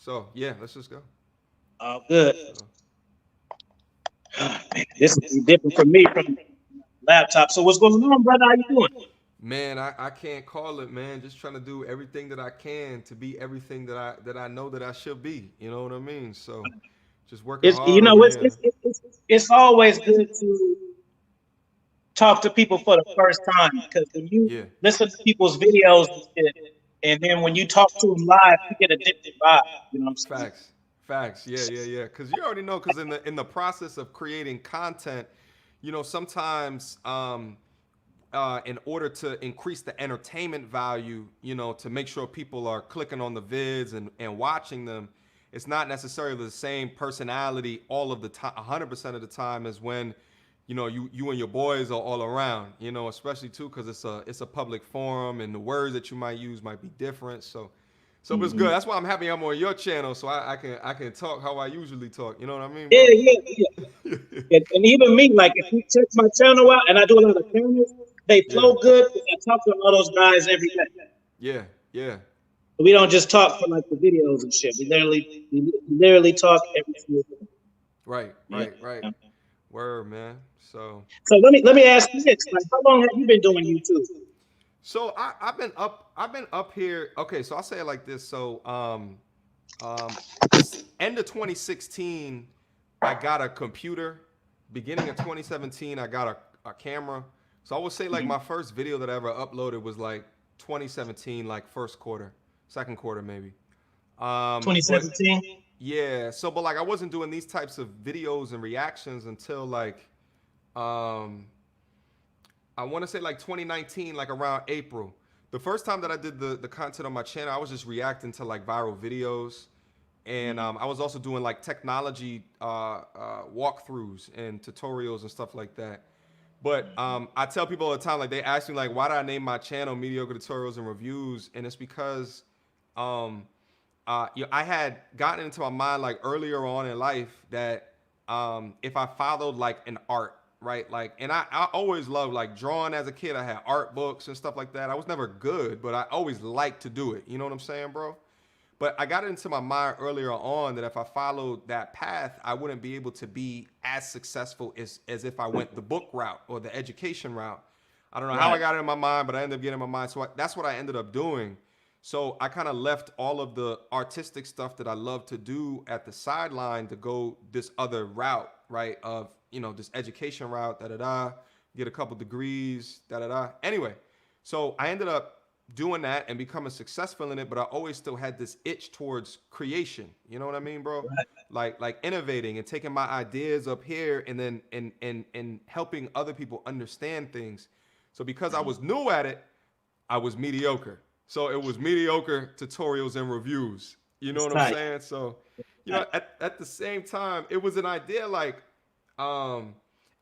So yeah, let's just go. Oh, good. So Man, this is different from me from laptop. So what's going on, brother? How you doing? man, I can't call it, man. Just trying to do everything that I can to be everything that I know that I should be. You know what I mean? So just working It's hard over it's here. it's always good to talk to people for the first time because when you Yeah. listen to people's videos and shit, and then when you talk to them live, you get a different vibe. You know what I'm saying? Facts. Facts. Yeah, yeah, yeah. Cause you already know, cause in the process of creating content, sometimes in order to increase the entertainment value, to make sure people are clicking on the vids and watching them, it's not necessarily the same personality all of the time, 100% of the time as when, you and your boys are all around, especially too, because it's a public forum and the words that you might use might be different. So it's good. Mhm. That's why I'm happy I'm on your channel so I can talk how I usually talk. You know what I mean, Yeah, bro? yeah, yeah. And even me, like if you check my channel out, and I do a lot of cameras, they Yeah. flow good because I talk to all those guys every day. Yeah. Yeah. We don't just talk for like the videos and shit. We literally talk every single day. Right. Yeah. Right. Right. Word, man. So So let me ask you this: like, how long have you been doing YouTube? so I've been up here. Okay, so I'll say it like this. So end of 2016, I got a computer. Beginning of 2017, I got a camera. So I would say like my first video that I ever uploaded was like 2017, like first quarter, second quarter maybe. But 2017. yeah, but like I wasn't doing these types of videos and reactions until like um I want to say like 2019, like around April. The first time that I did the content on my channel, I was just reacting to like viral videos, and I was also doing like technology walkthroughs and tutorials and stuff like that. But I tell people all the time, like they ask me like, why did I name my channel Mediocre Tutorials and Reviews? And it's because um, I had gotten into my mind like earlier on in life that if I followed like an art, right? Like, and I always loved like drawing as a kid. I had art books and stuff like that. I was never good, but I always liked to do it. You know what I'm saying, bro? But I got it into my mind earlier on that if I followed that path, I wouldn't be able to be as successful as if I went the book route or the education route. I don't know how I Right. got it in my mind, but I ended up getting in my mind. So that's what I ended up doing. So I kind of left all of the artistic stuff that I love to do at the sideline to go this other route, right? Of, this education route, da da da, get a couple degrees, da da da. Anyway, so I ended up doing that and becoming successful in it, but I always still had this itch towards creation. You know what I mean, bro? Right. Like innovating and taking my ideas up here and then and helping other people understand things. So because I was new at it, I was mediocre. So it was mediocre tutorials and reviews. You know It's what I'm tight. saying? So, Tight. at the same time, it was an idea like um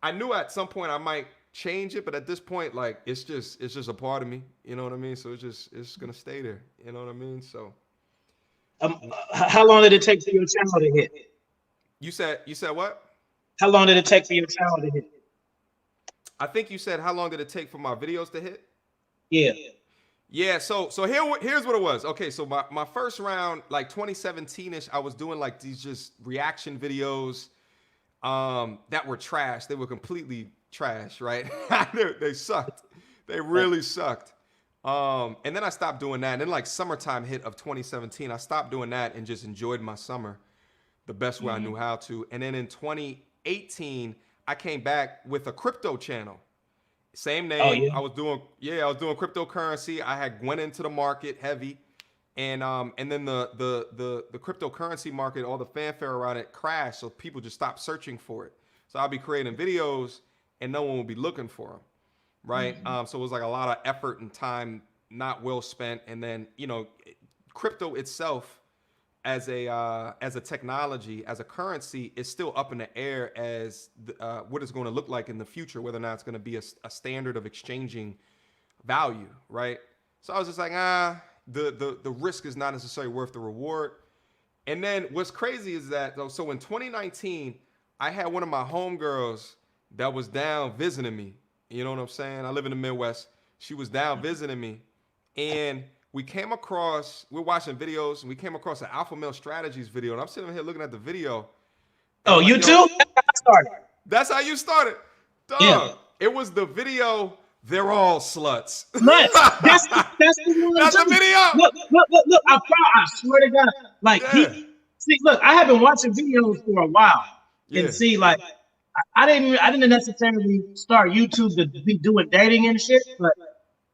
I knew at some point I might change it, but at this point, like it's just a part of me. You know what I mean? So it's gonna stay there. You know what I mean? So How long did it take for your channel to hit? you said what? How long did it take for your channel to hit? I think you said how long did it take for my videos to hit? Yeah. Yeah, here's what it was. Okay, so my first round, like 2017ish, I was doing like these just reaction videos that were trash. They were completely trash, right? They sucked. They really sucked. And then I stopped doing that. And then like summertime hit of 2017, I stopped doing that and just enjoyed my summer the best way I knew Mhm. how to. And then in 2018, I came back with a crypto channel. Same Oh name. yeah. I was doing cryptocurrency. I had went into the market heavy, and then the cryptocurrency market, all the fanfare around it crashed, so people just stopped searching for it. So I'll be creating videos, and no one will be looking for them, right? Mhm. So it was like a lot of effort and time not well spent, and then crypto itself as a technology, as a currency, is still up in the air as what it's going to look like in the future, whether or not it's going to be a standard of exchanging value, right? So I was just like, the risk is not necessarily worth the reward. And then what's crazy is that so in 2019, I had one of my homegirls that was down visiting me. You know what I'm saying? I live in the Midwest. She was down visiting me, and we're watching videos, and we came across an Alpha Male Strategies video, and I'm sitting here looking at the video, and Oh, I'm like, you yo, too? That's how I started. that's how you started, Yeah. dog. It was the video. They're all sluts. Nuts. That's the one. That's the Too. video. Look. I swear to God. Like Yeah, see, look, I have been watching videos for a while. yeah, And see, like I didn't necessarily start YouTube to be doing dating and shit, but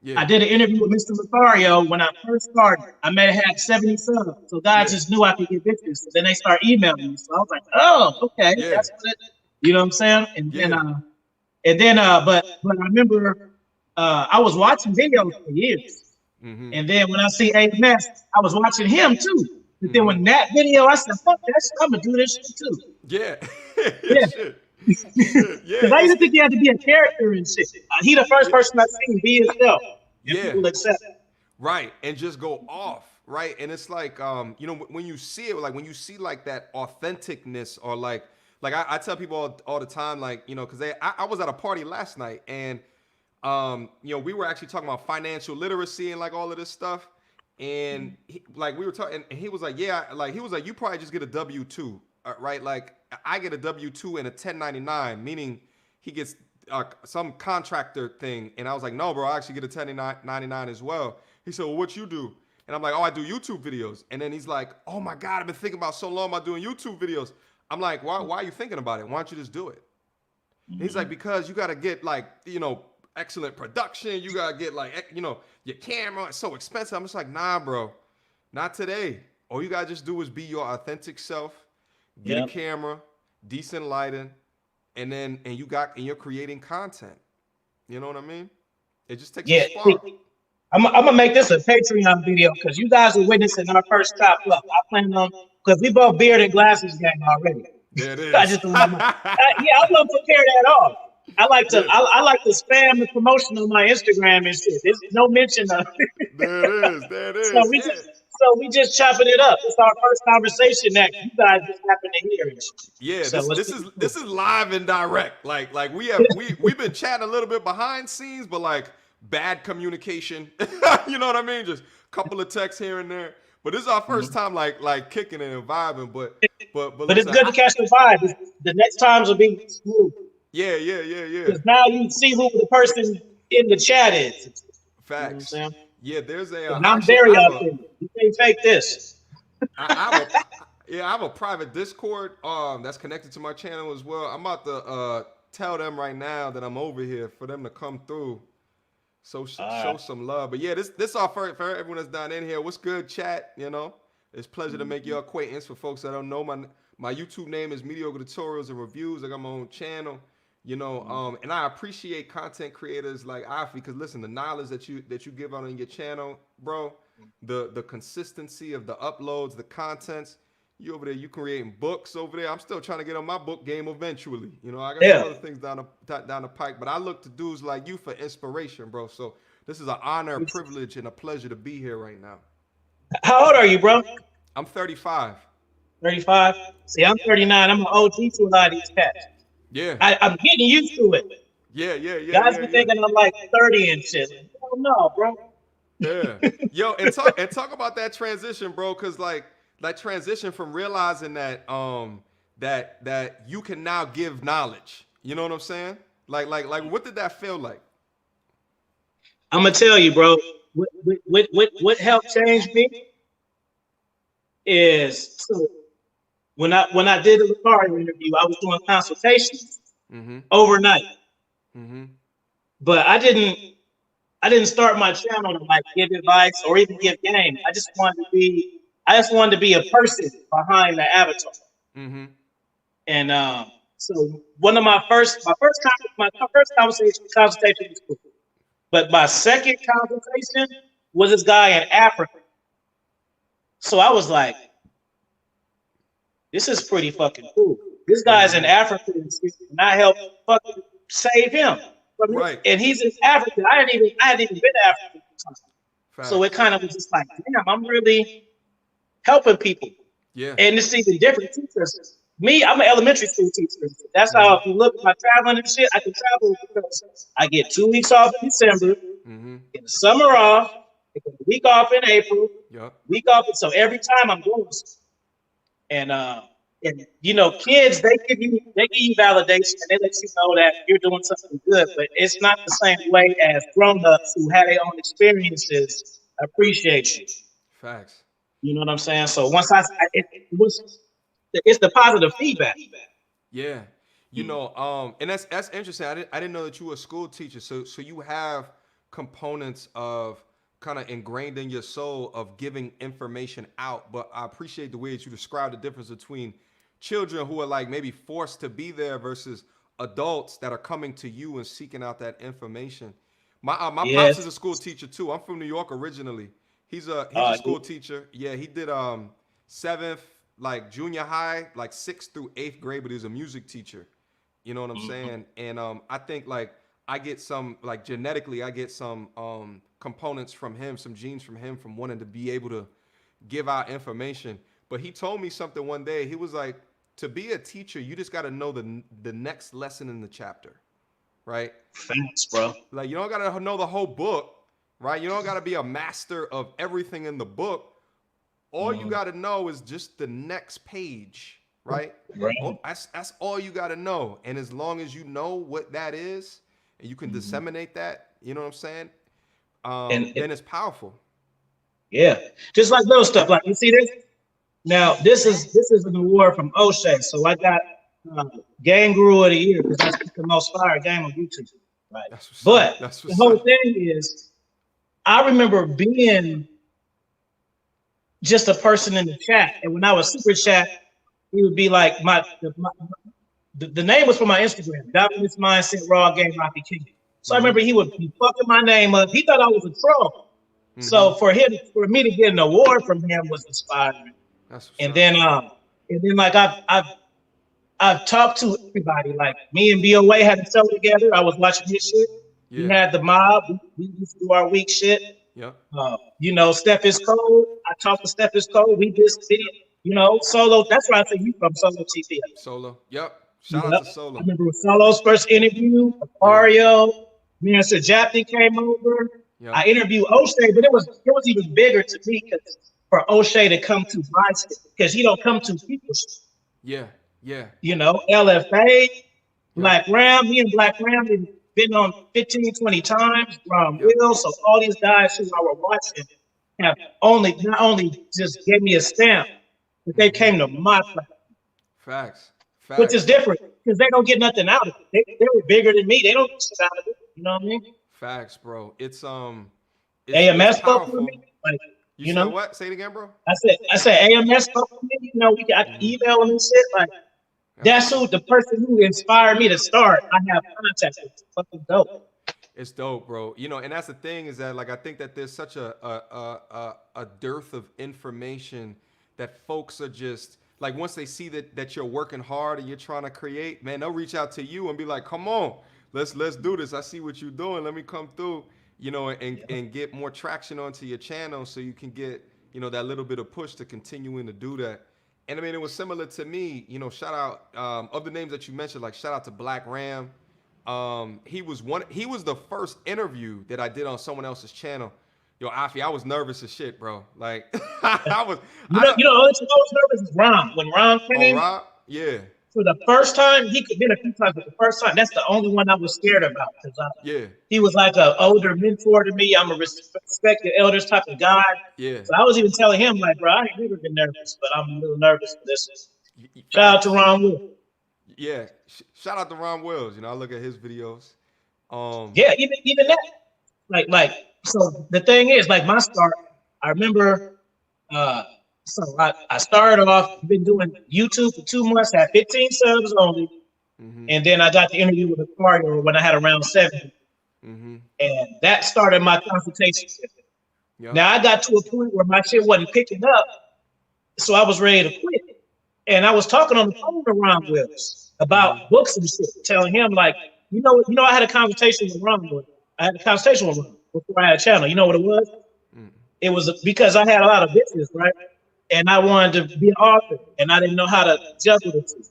yeah, I did an interview with Mr. Lothario when I first started. I may have had 70 subs. So guys yeah, just knew I could get bitches. So then they start emailing me. So I was like, oh, okay, yeah, that's what it, you know what I'm saying? yeah. But I remember I was watching videos for years. Mm-hmm. And then when I see AMS, I was watching him too. But then when that video, I said, fuck that shit, I'm gonna do this shit too. Yeah. Yeah. Shit. Shit. Yeah. Because I used to think you had to be a character and shit. He the first person I seen be himself. And Yeah. people accept it. Right. And just go off. Right. And it's like, you know, when you see it, like when you see like that authenticness or like I tell people all the time, like, you know, because I was at a party last night and, you know, we were actually talking about financial literacy and like all of this stuff. And like we were talking, and he was like, yeah, like he was like, you probably just get a W-2, right? Like I get a W-2 and a 1099, meaning he gets some contractor thing. And I was like, no, bro, I actually get a 1099 as well. He said, well, what you do? And I'm like, oh, I do YouTube videos. And then he's like, oh my God, I've been thinking about so long about doing YouTube videos. I'm like, why are you thinking about it? Why don't you just do it? And he's like, because you got to get like, you know, excellent production. You got to get like, you know, your camera. It's so expensive. I'm just like, nah, bro, not today. All you got to just do is be your authentic self, get a camera, decent lighting, and you're creating content. You know what I mean? It just takes a spark. I'm gonna make this a Patreon video because you guys are witnessing our first chop up. I plan on because we both beard and glasses gang already. There it is. I just don't know. I wasn't prepared at all. I like to I like to spam the promotion on my Instagram and shit. There's no mention of it. There it is. So we just chopping it up. It's our first conversation that you guys just happen to hear. Yeah, so this is live and direct. Like we've been chatting a little bit behind scenes, but like bad communication. You know what I mean? Just a couple of texts here and there. But this is our first time like kicking it and vibing. But it's good to catch the vibe. The next times will be smooth. Yeah. Because now you see who the person in the chat is. Facts. You know yeah, there's a. I'm very authentic. You can't fake this. I have a private Discord that's connected to my channel as well. I'm about to tell them right now that I'm over here for them to come through. So show some love. But yeah, this all for everyone that's down in here. What's good, chat? You know, it's a pleasure to make your acquaintance. For folks that don't know, my YouTube name is Mediocre Tutorials and Reviews. I got my own channel. You know, and I appreciate content creators like Afi because listen, the knowledge that you give out on your channel, bro, the consistency of the uploads, the contents. You over there, you creating books over there. I'm still trying to get on my book game eventually. You know, I got some other things down the pike, but I look to dudes like you for inspiration, bro. So this is an honor, a privilege, and a pleasure to be here right now. How old are you, bro? I'm 35. 35? See, I'm 39. I'm an OG to a lot of these cats. Yeah. I'm getting used to it. Yeah. Guys be thinking I'm like 30 and shit. Oh no, bro. Yeah. Yo, and talk about that transition, bro, because like transition from realizing that that you can now give knowledge. You know what I'm saying? Like what did that feel like? I'm gonna tell you, bro. What helped change me is when I did the Lothario interview, I was doing consultations overnight. But I didn't start my channel to like give advice or even give game. I just wanted to be a person behind the avatar. And so one of my first consultation was cool. But my second consultation was this guy in Africa. So I was like, this is pretty fucking cool. This guy's in Africa and I helped fucking save him. Right. And he's in Africa. I hadn't even been to Africa at the time. So it kind of was just like, damn, I'm really helping people. Yeah. And it's even different teachers. Me, I'm an elementary school teacher. That's how if you look at my traveling and shit, I can travel because I get 2 weeks off in December, get the summer off, take a week off in April, Yep. week off. So every time I'm going, and you know, kids they give you validation and they let you know that you're doing something good, but it's not the same way as grown-ups who have their own experiences appreciate you. Facts. You know what I'm saying? So once it was, it's the positive feedback. Yeah. You know, and that's interesting. I didn't know that you were a school teacher. So you have components of kind of ingrained in your soul of giving information out. But I appreciate the way that you describe the difference between children who are like maybe forced to be there versus adults that are coming to you and seeking out that information. My pops is a Yes. school teacher too. I'm from New York originally. He's a Uh, school teacher. Yeah, he did seventh, like junior high, like sixth through eighth grade, but he was a music teacher. You know what I'm saying? And I think like I get some like genetically, I get some components from him, some genes from him, from wanting to be able to give out information. But he told me something one day. He was like, to be a teacher, you just got to know the next lesson in the chapter, right? Thanks, bro. Like you don't got to know the whole book, right? You don't got to be a master of everything in the book. All you got to know is just the next page, right? Right. Oh, that's all you got to know. And as long as you know what that is and you can disseminate that, you know what I'm saying? And Then it's powerful. yeah, just like little stuff. Like you see this now. This is an award from O'Shea. So I got Game Guru of the Year because that's the most fire game on YouTube. Right. That's what's up. But That's the what's whole up. thing is, I remember being just a person in the chat, and when I was super chat, he would be like the name was for my Instagram, Dominance Mindset Raw Game Rocky King. So I remember he would be fucking my name up. He thought I was a troll. So for me to get an award from him was inspiring. That's what's And up. then like I've talked to everybody. Like me and BOA had a show together. I was watching his shit. We Yeah. had the mob. We used to do our week shit. Yep. You know, Steph is cold. I talked to Steph is cold. We just did it. You know, Solo. That's why I say you from Solo TV. Solo. Yep. Shout out Yep. to I Solo. remember with Solo's first interview. Mario, me and Sir Japti came over. Yep. I interviewed O'Shea, but it was even bigger to me because for O'Shea to come to my state because he don't come to people's. Yeah. Yeah. You know, LFA, Yep. Black Ram, me and Black Ram have been on 15, 20 times. Yep. Will, so all these guys who I were watching have not only just gave me a stamp, but they came to my platform, Facts. which is Facts. different because they don't get nothing out of it. They were bigger than me. They don't get shit out of it. You know what I mean? Facts, bro. It's AMS spoke powerful. with me. Like, You you said know, what? Say it again, bro. I said AMS spoke with me. You know, I can email them and shit. Like, that's who the person who inspired me to start. I have contact with. It's fucking dope. It's dope, bro. You know, and that's the thing is that like I think that there's such a dearth of information that folks are just like once they see that you're working hard and you're trying to create, man, they'll reach out to you and be like, "Come on, let's do this. I see what you're doing. Let me come through." You know, and get more traction onto your channel so you can get, you know, that little bit of push to continuing to do that. And I mean, it was similar to me, you know, shout out of the names that you mentioned, like shout out to Black Ram. He was the first interview that I did on someone else's channel. Yo, Afi, I was nervous as shit, bro. Like I was You know, only time I was nervous is Ron. When Ron came Rob? Yeah. for the first time, he could been a few times, but the first time, that's the only one I was scared about because Yeah. he was like an older mentor to me. I'm a respect the elders type of guy. Yeah. So I was even telling him, like, bro, I ain't never been nervous, but I'm a little nervous for this. Facts. Shout out to Ron Wood. Yeah. Shout out to Ron Wells. You know, I look at his videos. Yeah, even that. Like, so the thing is, like my start, I remember so I started off, been doing YouTube for 2 months, had 15 subs only. And then I got the interview with Aquario when I had around 70. And that started my consultation. Yep. Now I got to a point where my shit wasn't picking up, so I was ready to quit. And I was talking on the phone to Ron Wills about books and shit, telling him like, you know, I had a conversation with Ron Wills. I had a conversation with Ron before I had a channel. You know what it was? It was because I had a lot of business, right? And I wanted to be an author, and I didn't know how to juggle the two.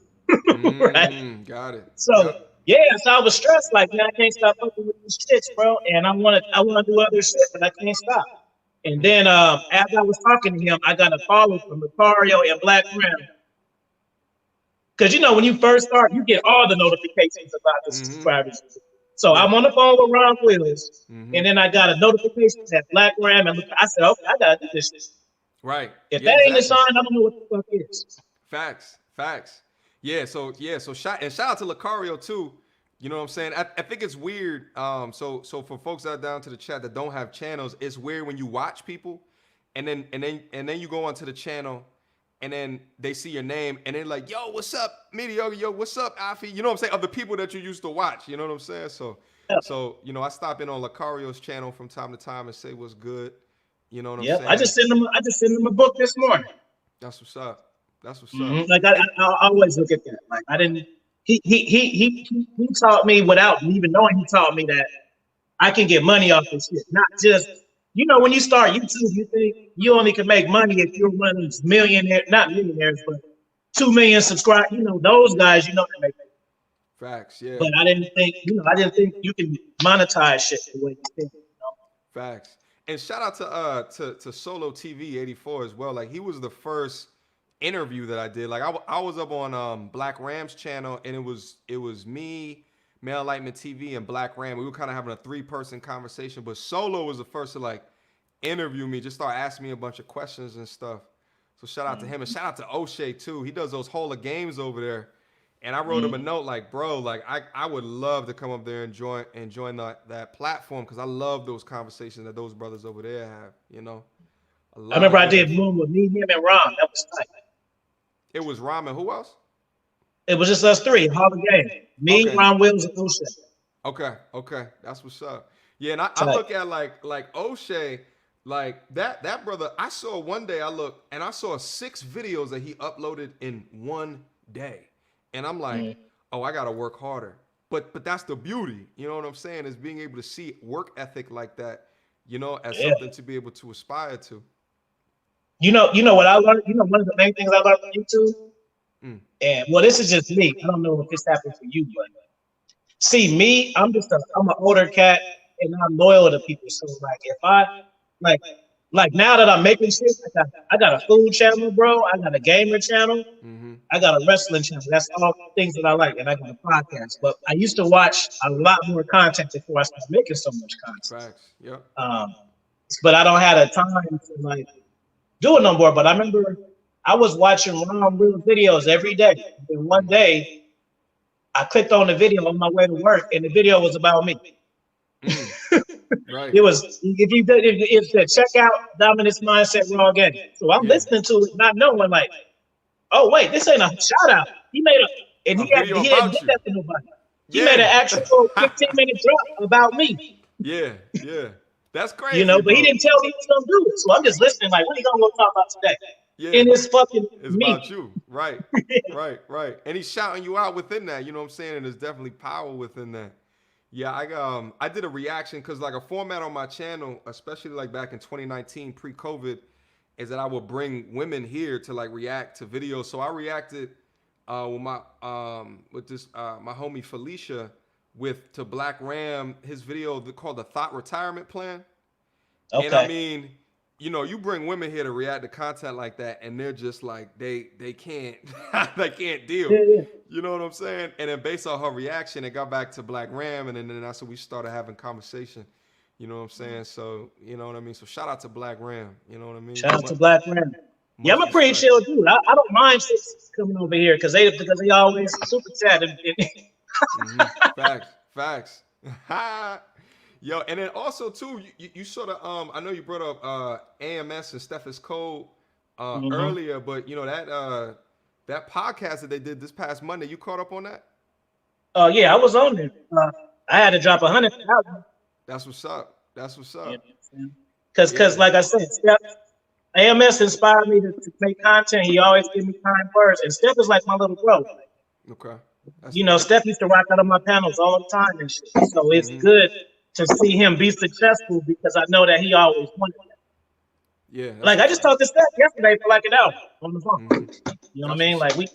Right? Got it. So yeah, so I was stressed, like, man, I can't stop fucking with these shits, bro. And I want to do other shit, but I can't stop. And then as I was talking to him, I got a follow from Lucario and Black Ram. Because you know, when you first start, you get all the notifications about the subscribers. So I'm on the phone with Ron Willis, and then I got a notification that Black Ram, and I said, okay, I gotta do this. Right. If that ain't a sign, I don't know what the fuck is. Facts. Yeah. So shout out to Lucario too. You know what I'm saying? I think it's weird. So for folks that are down to the chat that don't have channels, it's weird when you watch people, and then you go onto the channel, and then they see your name, and they're like, "Yo, what's up, Mediocre? Yo, what's up, Alfie?" You know what I'm saying? Of the people that you used to watch. You know what I'm saying? So you know, I stop in on Lucario's channel from time to time and say what's good. You know what I'm saying? I just sent him a book this morning. That's what's up. Like I always look at that. Like I didn't. He taught me without even knowing. He taught me that I can get money off this shit. Not just, you know, when you start YouTube, you think you only can make money if you're one of these not millionaires, but 2 million subscribers. You know, those guys, you know, they make money. Facts, yeah. But I didn't think you can monetize shit the way you think. You know? Facts. And shout out to Solo TV 84 as well. Like he was the first interview that I did. Like I was up on Black Ram's channel, and it was me, Male Enlightenment TV, and Black Ram. We were kind of having a 3-person conversation, but Solo was the first to like interview me, just start asking me a bunch of questions and stuff. So shout out to him, and shout out to O'Shea too. He does those Hall of Games over there. And I wrote him a note like, bro, like I would love to come up there and join that platform, because I love those conversations that those brothers over there have, you know. I remember I did Moon with me, him, and Ron. That was tight. It was Ron and who else? It was just us 3, Hall of Game. Me, okay. Ron Williams, and O'Shea. Okay. That's what's up. Yeah, and I look at like O'Shea, like that brother, I saw one day, I saw 6 videos that he uploaded in one day. And I'm like, oh, I gotta work harder. But that's the beauty, you know what I'm saying, is being able to see work ethic like that, you know, as something to be able to aspire to. You know what I learned? You know, one of the main things I learned from YouTube, and well, this is just me. I don't know if this happened for you, but see, me, I'm an older cat, and I'm loyal to people. So like, if I like now that I'm making shit, I got a food channel, bro. I got a gamer channel. I got a wrestling channel. That's all things that I like, and I got a podcast. But I used to watch a lot more content before I started making so much content. Facts. Yep. But I don't have the time to like do it no more. But I remember I was watching Ron Will videos every day. And one day, I clicked on the video on my way to work, and the video was about me. Right. It was if the check out Dominance Mindset Raw Game. So I'm listening to it, not knowing like, oh wait, this ain't a shout out. He made he didn't get that to nobody. He made an actual 15-minute drop about me. Yeah. That's crazy. You know, but he didn't tell me he was gonna do it. So I'm just listening, like, what are you gonna talk about today? Yeah. And it's fucking it's me. about you. Right. Right. And he's shouting you out within that, you know what I'm saying? And there's definitely power within that. Yeah, I did a reaction, because like a format on my channel, especially like back in 2019 pre-COVID, is that I would bring women here to like react to videos. So I reacted with my homie Felicia to Black Ram, his video called The Thought Retirement Plan. Okay. And I mean, you know, you bring women here to react to content like that, and they're just like they can't they can't deal. Yeah. You know what I'm saying? And then based on her reaction, it got back to Black Ram, and then that's when we started having conversation. You know what I'm saying? So you know what I mean. So shout out to Black Ram. You know what I mean? Shout out to Black Ram. Yeah, I'm a pretty chill dude. I don't mind coming over here because they always super chat. Facts. Yo, and then also too, you sort of I know you brought up AMS and Steph's Code earlier, but you know that podcast that they did this past Monday, you caught up on that? Oh yeah, I was on there. I had to drop 100,000. That's what's up. Because like I said, Steph, AMS inspired me to make content. He always give me kind words, and Steph is like my little bro. Okay. You know, Steph used to rock out on my panels all the time and shit. So it's good to see him be successful, because I know that he always wanted that. Yeah. Like I just talked to Steph yesterday for like an hour on the phone. You know what I mean? Like we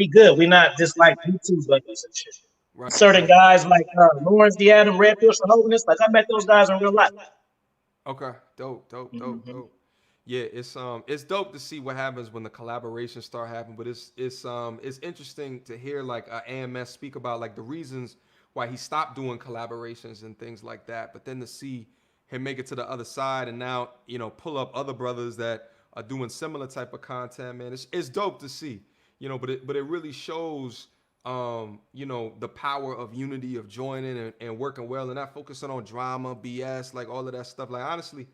good. We not just like YouTube buddies and shit. Right. Certain guys like Lawrence D. Adam, Red Pills for Holiness, like I met those guys in real life. Okay. Dope. Mhm. Yeah, it's dope to see what happens when the collaborations start happening, but it's interesting to hear like AMS speak about like the reasons why he stopped doing collaborations and things like that, but then to see him make it to the other side and now, pull up other brothers that are doing similar type of content, man. It's dope to see. But it really shows the power of unity, of joining and working well and not focusing on drama, BS, like all of that stuff. Like honestly,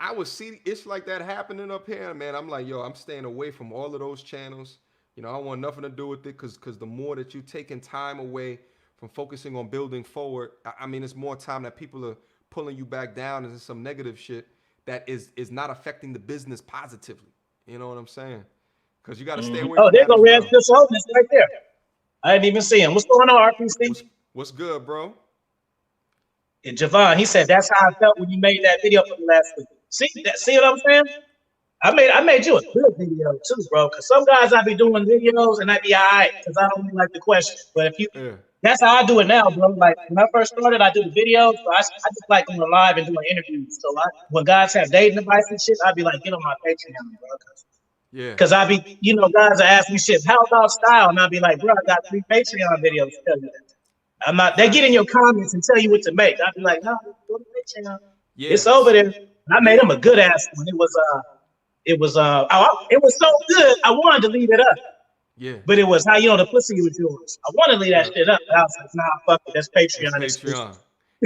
I would see it's like that happening up here, man. I'm like, yo, I'm staying away from all of those channels. I don't want nothing to do with it because the more that you taking time away from focusing on building forward, I mean, it's more time that people are pulling you back down into some negative shit that is not affecting the business positively. You know what I'm saying? Because you got to stay away Oh, from there that go as Reds well. just holding right there. I didn't even see him. What's going on, RPC? What's good, bro? And Javon, he said that's how I felt when you made that video for me last week. See what I'm saying? I made you a good video too, bro. Cause some guys I be doing videos and I be alright because I don't really like the question. But if you, Yeah. that's how I do it now, bro. Like when I first started, I do the videos, but I just like going live and doing interviews. So when guys have dating advice and shit, I'd be like, get on my Patreon, bro. Yeah. Cause I be, guys are asking me shit, how about style? And I'd be like, bro, I got 3 Patreon videos to tell you that. I'm not. They get in Facts. your comments and tell you what to make. I'd be like, no, go to Patreon. Yeah. It's over there. And I made Yeah. him a good ass one. It was so good. I wanted to leave it up, Yeah. but it was how the pussy was yours. I wanted to leave that Yeah. shit up, but I was like, nah, fuck it. That's It's Patreon exclusive. Patreon.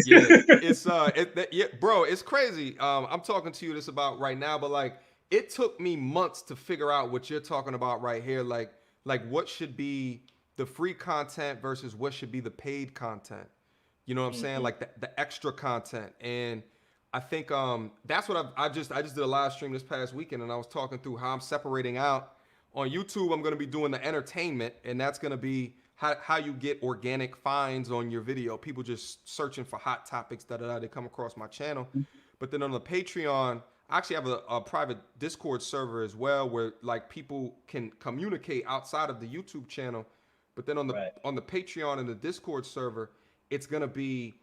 Yeah, yeah, bro, it's crazy. I'm talking to you this about right now, but like it took me months to figure out what you're talking about right here. Like what should be the free content versus what should be the paid content. You know what I'm saying? Like the extra content. And I think that's what I just did a live stream this past weekend and I was talking through how I'm separating out on YouTube. I'm gonna be doing the entertainment, and that's gonna be how you get organic finds on your video. People just searching for hot topics that they come across my channel. But then on the Patreon, I actually have a private Discord server as well where like people can communicate outside of the YouTube channel. But then on the Right. on the Patreon and the Discord server, it's gonna be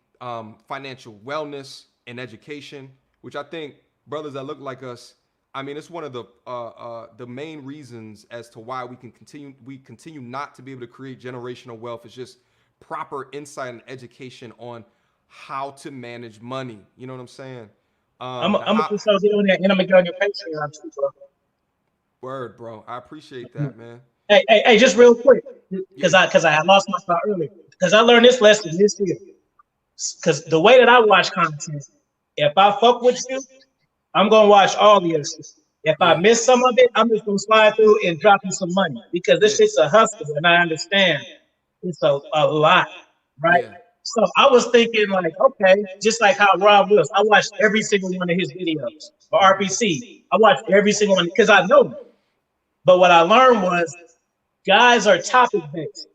financial wellness and education, which I think brothers that look like us, I mean, it's one of the main reasons as to why we continue not to be able to create generational wealth is just proper insight and education on how to manage money. You know what I'm saying? I'm The gonna how just get on there and I'm gonna get on your Patreon too, bro. word, bro. I appreciate that, man. Hey, just real quick, because Yeah, I had lost my thought earlier. Because I learned this lesson this year. Because the way that I watch content, if I fuck with you, I'm gonna watch all the shit. If I yeah, miss some of it, I'm just gonna slide through and drop you some money because this yeah, shit's a hustle, and I understand it's a lot, right? yeah, So I was thinking like, okay, just like how Rob Wills, I watched every single one of his videos. Or RPC, I watched every single one because I know him. But what I learned was guys are topic based.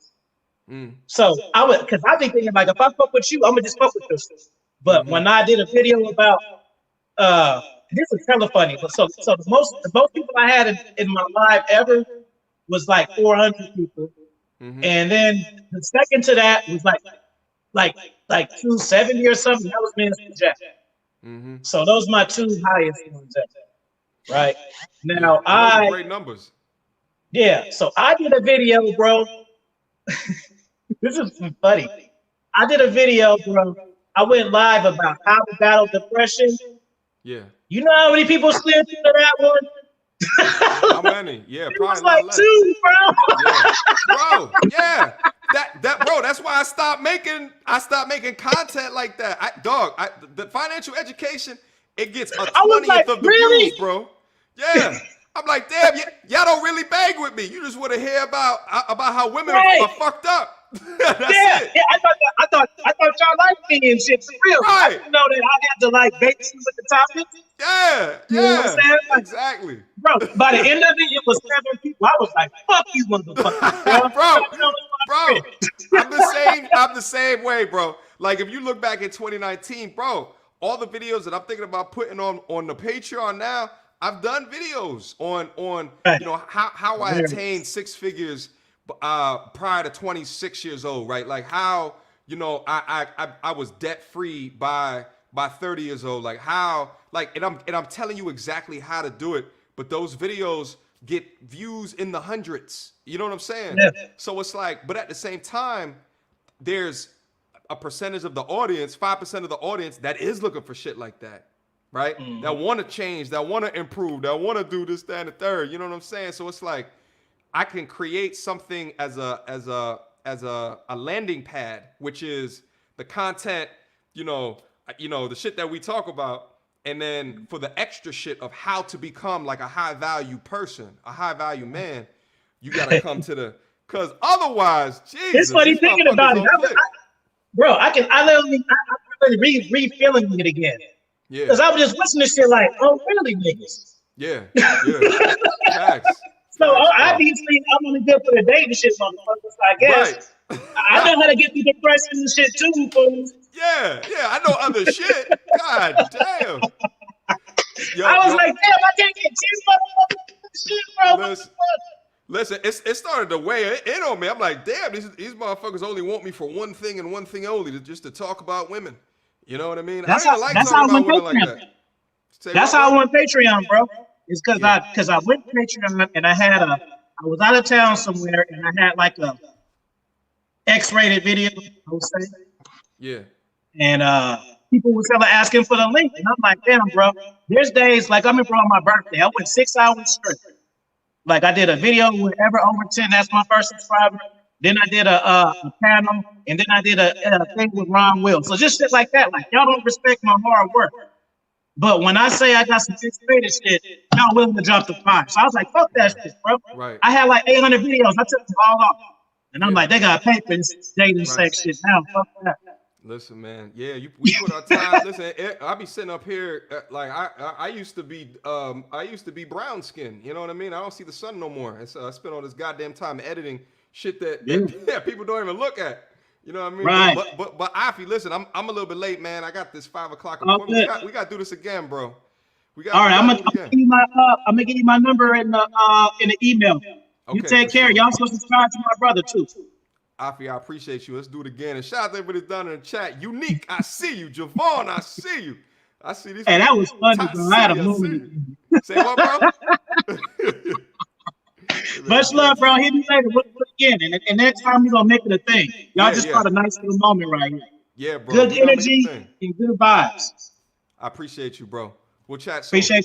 mm, So I would, because I be thinking like, if I fuck with you, I'm gonna just fuck with this. But mm-hmm, when I did a video about uh this is hella funny, but so the most people I had in my live ever was like 400 people, mm-hmm, and then the second to that was like like 270 or something. That was Minister Jack. mm-hmm. So those are my two highest ones, right? Yeah, Now and those are great numbers. yeah, so I did a video, bro. This is funny. I did a video, bro. I went live about how to battle depression. Yeah. You know how many people slid through to that one? How many? Yeah, It was probably a like lot less. two, bro. Yeah, bro. Yeah, that bro. That's why I stopped making content like that. The financial education, it gets a I was like, 20th of the really? views, bro. Yeah. I'm like, damn, y'all don't really bang with me. You just want to hear about how women are Right. fucked up. That's Yeah, it. yeah. I thought y'all liked me and shit for real. I Right. didn't know that I had to like bait you with the topics. Yeah. You know what I'm Yeah. saying? Like, Exactly. bro, by the end of it was 7 people. I was like, fuck you motherfuckers, bro. bro, You know, bro, I'm the same way, bro. Like if you look back in 2019, bro, all the videos that I'm thinking about putting on the Patreon now, I've done videos on right. how I attained Hilarious. six figures prior to 26 years old, right? Like how I was debt free by 30 years old, like how like, and I'm telling you exactly how to do it, but those videos get views in the hundreds. You know what I'm saying? Yeah. So it's like, but at the same time, there's a percentage of the audience, 5% of the audience that is looking for shit like that, right? Mm-hmm. That want to change, that want to improve, that want to do this, that, and the third. You know what I'm saying? So it's like, I can create something as a landing pad, which is the content, the shit that we talk about. And then for the extra shit of how to become like a high value person, a high value man, you got to come to the, because otherwise, Jesus. It's funny thinking about it. I literally re-feeling it again. Yeah. Because I was just listening to shit like, oh, really, niggas? Yeah. Facts. So obviously, I'm only good for the dating shit, motherfuckers. I guess. Right. I know how to get through depression and shit too, fools. Yeah, I know other shit. God damn. I was like, damn, I can't get shit, bro. Listen, it started to weigh in on me. I'm like, damn, these motherfuckers only want me for one thing and one thing only, just to talk about women. You know what I mean? That's I don't even like talking about women like that. That's how I went Patreon, bro. It's because I went Patreon and I was out of town somewhere and I had like a X-rated video, I would say. Yeah. And people were asking for the link. And I'm like, damn, bro. There's days, like I remember on my birthday, I went 6 hours straight. Like I did a video with ever over 10, that's my first subscriber. Then I did a panel, and then I did a thing with Ron Will. So just shit like that. Like y'all don't respect my hard work. But when I say I got some X-rated shit, y'all willing to drop the price. So I was like, fuck that shit, bro. Right. I had like 800 videos. I took them all off. And I'm like, they got to pay for this dating sex shit now. Fuck that. Listen, man. Yeah, we put our time. Listen, I be sitting up here like I used to be brown skin. You know what I mean? I don't see the sun no more, and so I spend all this goddamn time editing shit that people don't even look at. You know what I mean? Right. But Afi, listen, I'm a little bit late, man. I got this 5 o'clock appointment. We got to do this again, bro. All right, I'm gonna give you my number in the email. Okay, you take care. Y'all subscribe to my brother too. Afi, I appreciate you. Let's do it again. And shout out to everybody down in the chat. Unique, I see you. Javon, I see you. I see these. Hey, that was funny, bro. I had a moment. Say what, bro? Much love, bro. Hit me later. We'll do it again. And next time we're going to make it a thing. Y'all just got a nice little moment right here. Yeah, bro. Good energy and good vibes. I appreciate you, bro. We'll chat soon. Appreciate